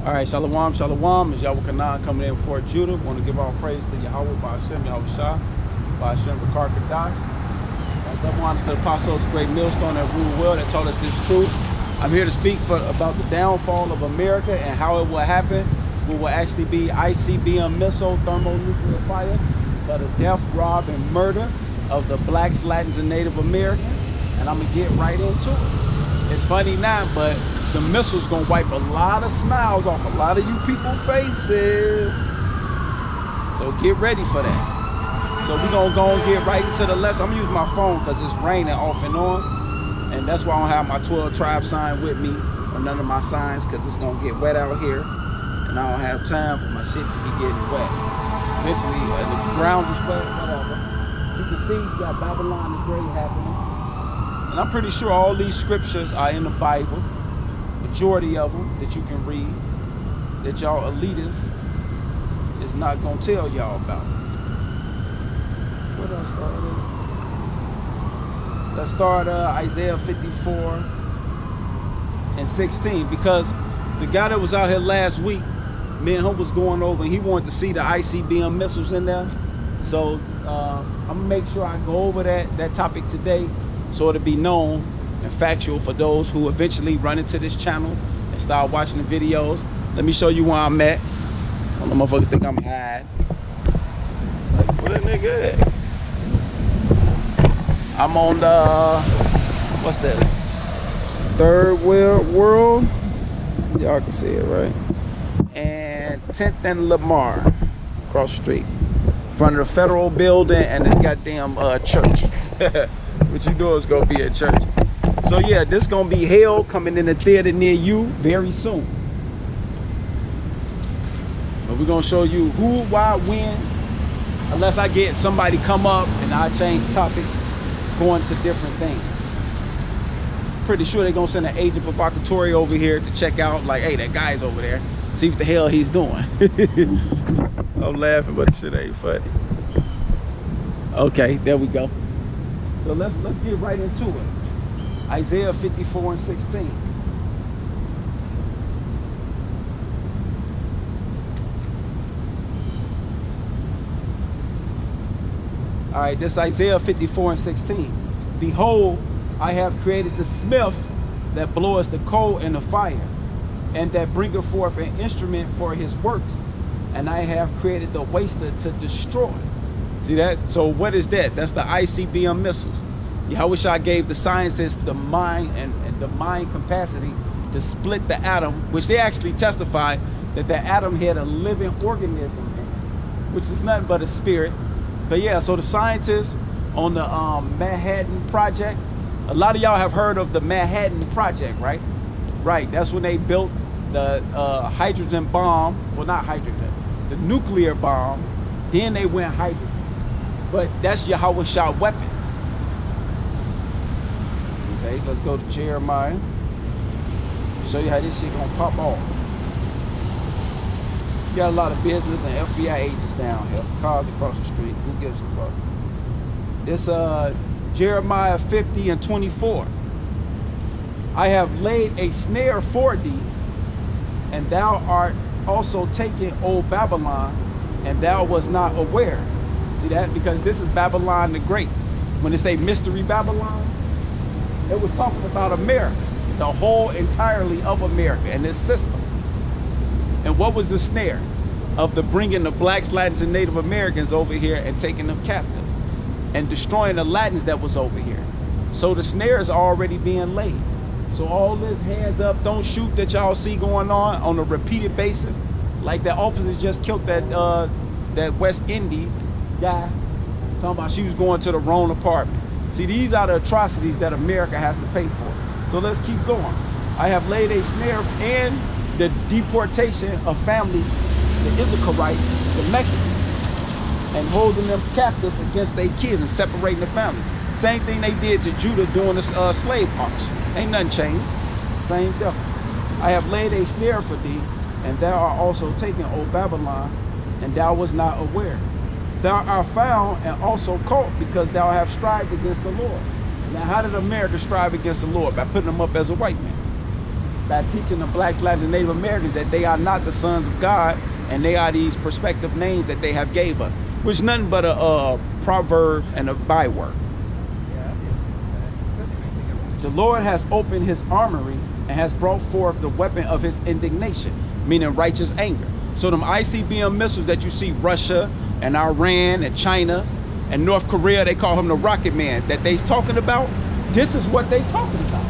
All right, shalom, shalom. It's Yahweh Kanan coming in before Judah. Want to give all praise to Yahweh, Ba'ashem, Yahweh Shah, Ba'ashem, Bakar Kadash. Double honor to the apostles, great millstone that rule well, that told us this truth. I'm here to speak about the downfall of America and how it will happen. We will actually be ICBM missile, thermonuclear fire for the death, rob, and murder of the blacks, Latins, and Native Americans. And I'm going to get right into it. It's funny now, but the missile's gonna wipe a lot of smiles off a lot of you people's faces. So get ready for that. So we're gonna go and get right into the lesson. I'm gonna use my phone because it's raining off and on. And that's why I don't have my 12 tribe sign with me or none of my signs, because it's gonna get wet out here. And I don't have time for my shit to be getting wet. Eventually, the ground is wet, whatever. As you can see, you got Babylon the Great happening. And I'm pretty sure all these scriptures are in the Bible. Majority of them that you can read, that y'all elitists is not gonna tell y'all about. What else started? Let's start Isaiah 54 and 16, because the guy that was out here last week, me and him was going over, and he wanted to see the ICBM missiles in there. So I'm gonna make sure I go over that topic today, so it'll be known and factual for those who eventually run into this channel and start watching the videos. Let me show you where I'm at. All the motherfuckers think I'm high. Like, where that nigga at? I'm on the, what's this? Third World. Y'all can see it, right? And 10th and Lamar, across the street. In front of the federal building and the goddamn church. What you know is gonna be a church. So yeah, this gonna be hell coming in the theater near you very soon. But we're gonna show you who, why, when, unless I get somebody come up and I change topics, going to different things. Pretty sure they're gonna send an agent provocatory over here to check out, like, hey, that guy's over there. See what the hell he's doing. I'm laughing, but the shit ain't funny. Okay, there we go. So let's get right into it. Isaiah 54 and 16. All right, this Isaiah 54 and 16. Behold, I have created the smith that bloweth the coal in the fire, and that bringeth forth an instrument for his works. And I have created the waster to destroy. See that? So what is that? That's the ICBM missiles. Yahushua gave the scientists the mind and the mind capacity to split the atom, which they actually testify that the atom had a living organism in it, which is nothing but a spirit. But yeah, so the scientists on the Manhattan Project, a lot of y'all have heard of the Manhattan Project, right? Right, that's when they built the hydrogen bomb. Well, not hydrogen, the nuclear bomb. Then they went hydrogen. But that's Yahushua weapon. Okay, let's go to Jeremiah. Show you how this shit gonna pop off. You got a lot of business and FBI agents down here. Cars across the street. Who gives a fuck? This Jeremiah 50 and 24. I have laid a snare for thee, and thou art also taken, O Babylon, and thou was not aware. See that? Because this is Babylon the Great. When they say Mystery Babylon, it was talking about America, the whole entirely of America and this system. And what was the snare? Of the bringing the blacks, Latins, and Native Americans over here and taking them captives and destroying the Latins that was over here. So the snare is already being laid. So all this hands up, don't shoot that y'all see going on a repeated basis. Like that officer just killed that West Indy guy, talking about she was going to the wrong apartment. See, these are the atrocities that America has to pay for. So let's keep going. I have laid a snare in the deportation of families, the Issacharites, the Mexicans, and holding them captive against their kids and separating the families. Same thing they did to Judah during the slave auction. Ain't nothing changed. Same stuff. I have laid a snare for thee, and thou art also taken, O Babylon, and thou was not aware. Thou art found and also caught, because thou hast strived against the Lord. Now, how did America strive against the Lord? By putting them up as a white man. by teaching the blacks, Latins, and Native Americans that they are not the sons of God, and they are these prospective names that they have gave us, which is nothing but a proverb and a byword. The Lord has opened his armory and has brought forth the weapon of his indignation, meaning righteous anger. So them ICBM missiles that you see Russia and Iran and China and North Korea, they call him the Rocket Man, that they's talking about, this is what they talking about.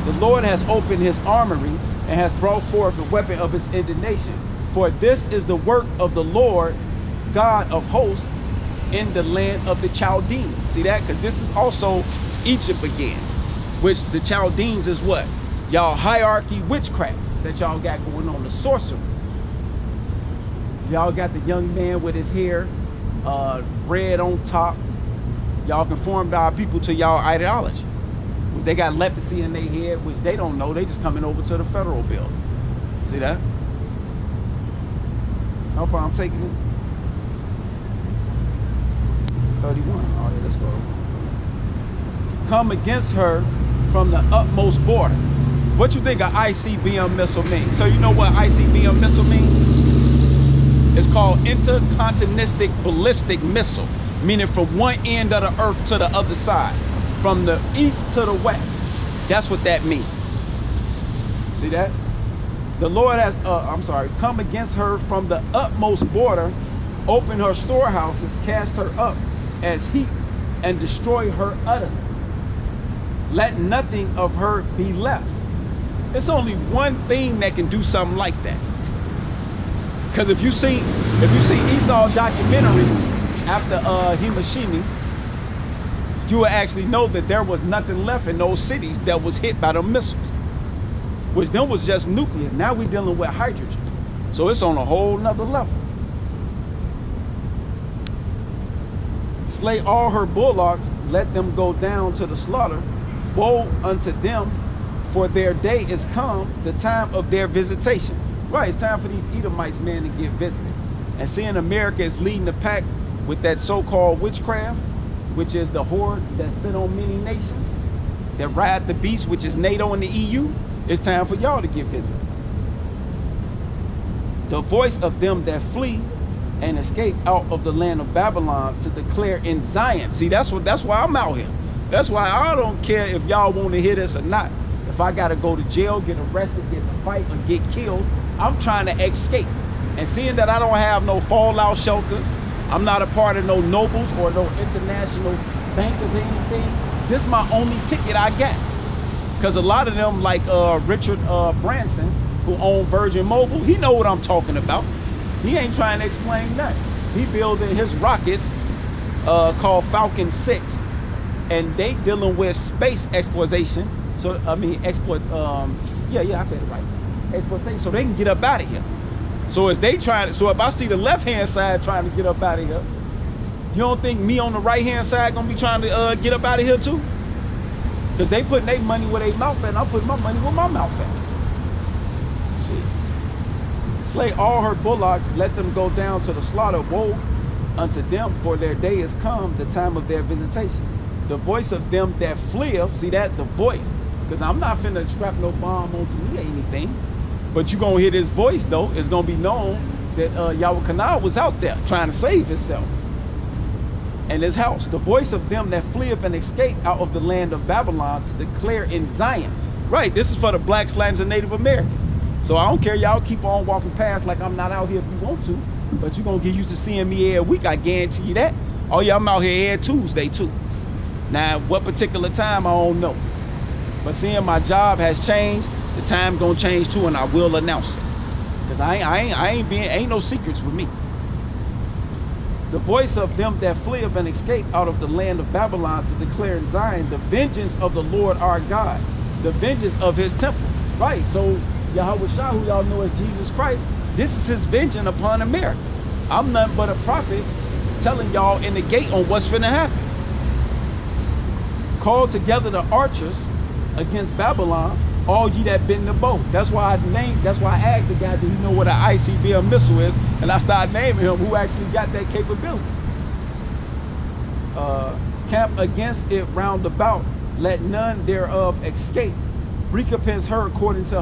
The Lord has opened his armory and has brought forth the weapon of his indignation. For this is the work of the Lord God of hosts in the land of the Chaldeans. See that? Because this is also Egypt again, which the Chaldeans is what? Y'all hierarchy witchcraft that y'all got going on, the sorcery. Y'all got the young man with his hair red on top. Y'all conformed our people to y'all ideology. They got leprosy in their head, which they don't know. They just coming over to the federal building. See that? No problem, I'm taking it. 31. All right, let's go. Come against her from the utmost border. What you think an ICBM missile means? So you know what ICBM missile means? It's called intercontinental ballistic missile, meaning from one end of the earth to the other side, from the east to the west. That's what that means. See that? The Lord has, come against her from the utmost border, open her storehouses, cast her up as heap, and destroy her utterly. Let nothing of her be left. It's only one thing that can do something like that. Because if you see Esau documentary after Hiroshima, you will actually know that there was nothing left in those cities that was hit by the missiles, which then was just nuclear. Now we're dealing with hydrogen, so it's on a whole nother level. Slay all her bullocks, let them go down to the slaughter. Woe unto them, for their day is come, the time of their visitation. Right, it's time for these Edomites, man, to get visited. And seeing America is leading the pack with that so-called witchcraft, which is the horde that sit on many nations, that ride the beast, which is NATO and the EU, it's time for y'all to get visited. The voice of them that flee and escape out of the land of Babylon to declare in Zion. See, that's why I'm out here. That's why I don't care if y'all want to hear this or not. If I got to go to jail, get arrested, get in a fight, or get killed, I'm trying to escape. And seeing that I don't have no fallout shelters, I'm not a part of no nobles or no international bankers or anything, this is my only ticket I got. Because a lot of them, like Richard Branson, who owned Virgin Mobile, he know what I'm talking about. He ain't trying to explain nothing. He building his rockets called Falcon 6, and they dealing with space exploitation. So I mean, I said it right. Exploitation, so they can get up out of here. So as they try to, so if I see the left-hand side trying to get up out of here, you don't think me on the right-hand side gonna be trying to get up out of here too? Because they putting their money where their mouth at, and I'm putting my money where my mouth at. Shit. Slay all her bullocks, let them go down to the slaughter. Woe unto them, for their day is come, the time of their visitation. The voice of them that fleeth, see that? The voice. Because I'm not finna strap no bomb onto me or anything. But you're going to hear this voice, though. It's going to be known that Yahweh Kanal was out there trying to save himself and his house. The voice of them that fleeth and escape out of the land of Babylon to declare in Zion. Right, this is for the blacks, Latins, and Native Americans. So I don't care. Y'all keep on walking past like I'm not out here if you want to. But you're going to get used to seeing me every week. I guarantee you that. Oh, yeah, I'm out here every Tuesday, too. Now, what particular time, I don't know. But seeing my job has changed, the time gonna change too, and I will announce it. Cause ain't no secrets with me. The voice of them that fleeth and escape out of the land of Babylon to declare in Zion the vengeance of the Lord our God, the vengeance of his temple. Right, so Yahweh Shah, who y'all know as Jesus Christ, this is his vengeance upon America. I'm nothing but a prophet telling y'all in the gate on what's finna happen. Call together the archers against Babylon, all ye that bend the bow. That's why I asked the guy, do you know what an ICBM missile is? And I started naming him who actually got that capability. Camp against it round about, let none thereof escape. Recompense her according to